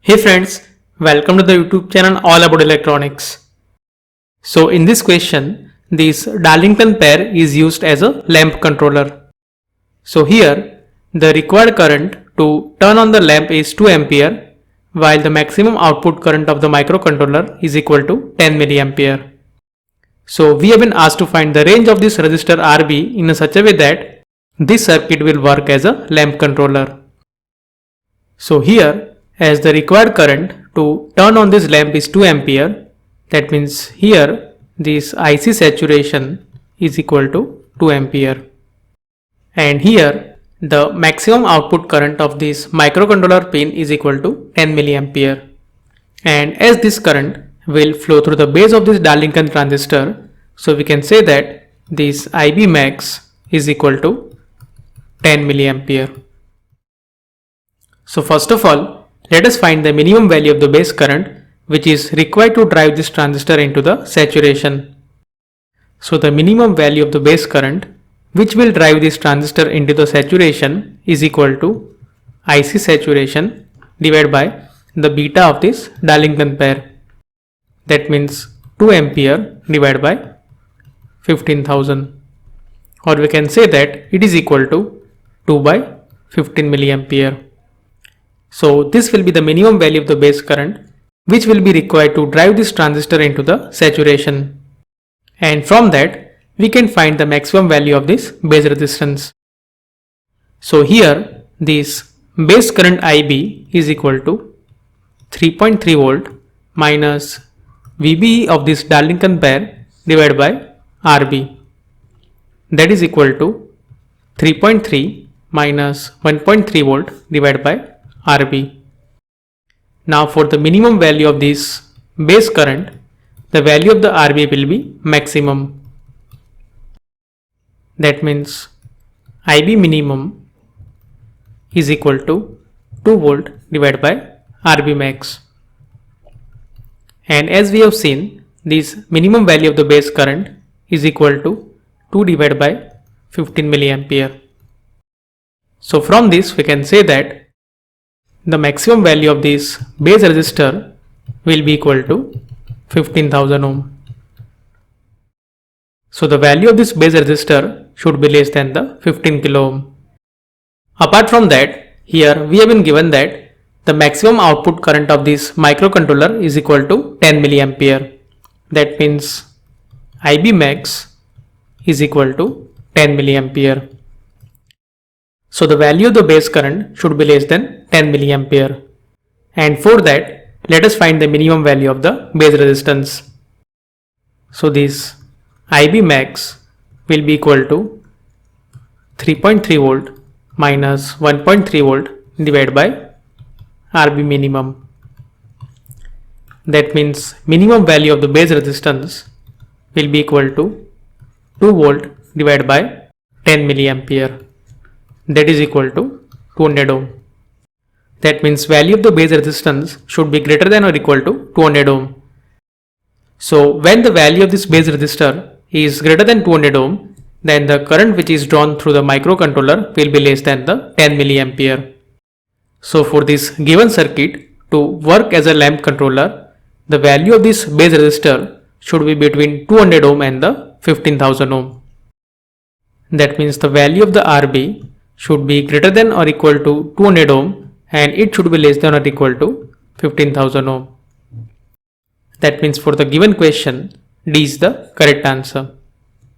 Hey friends, welcome to the YouTube channel all about electronics. So in this question, this Darlington pair is used as a lamp controller. So here, the required current to turn on the lamp is 2 ampere, while the maximum output current of the microcontroller is equal to 10 milliampere. So we have been asked to find the range of this resistor RB in such a way that this circuit will work as a lamp controller. So here, as the required current to turn on this lamp is 2 ampere, that means here this IC saturation is equal to 2 ampere. And here the maximum output current of this microcontroller pin is equal to 10 milliampere. And as this current will flow through the base of this Darlington transistor, so we can say that this IB max is equal to 10 milliampere. So first of all, let us find the minimum value of the base current which is required to drive this transistor into the saturation. So the minimum value of the base current which will drive this transistor into the saturation is equal to IC saturation divided by the beta of this Darlington pair. That means 2 ampere divided by 15,000, or we can say that it is equal to 2 by 15 milliampere. So this will be the minimum value of the base current which will be required to drive this transistor into the saturation. And from that we can find the maximum value of this base resistance. So here this base current IB is equal to 3.3 volt minus VBE of this Darlington pair divided by RB, that is equal to 3.3 minus 1.3 volt divided by RB. Now for the minimum value of this base current, the value of the RB will be maximum. That means IB minimum is equal to 2 volt divided by RB max. And as we have seen, this minimum value of the base current is equal to 2 divided by 15 milliampere. So from this we can say that the maximum value of this base resistor will be equal to 15,000 ohm. So the value of this base resistor should be less than the 15 kilo ohm. Apart from that, here we have been given that the maximum output current of this microcontroller is equal to 10 milliampere. That means IB max is equal to 10 milliampere. So the value of the base current should be less than 10 milliampere. And for that, let us find the minimum value of the base resistance. So this IB max will be equal to 3.3 volt minus 1.3 volt divided by RB minimum. That means minimum value of the base resistance will be equal to 2 volt divided by 10 milliampere. That is equal to 200 ohm. That means value of the base resistance should be greater than or equal to 200 ohm. So when the value of this base resistor is greater than 200 ohm, then the current which is drawn through the microcontroller will be less than the 10 milliampere. So for this given circuit to work as a lamp controller, the value of this base resistor should be between 200 ohm and the 15,000 ohm. That means the value of the RB should be greater than or equal to 200 ohm and it should be less than or equal to 15,000 ohm. That means for the given question, D is the correct answer.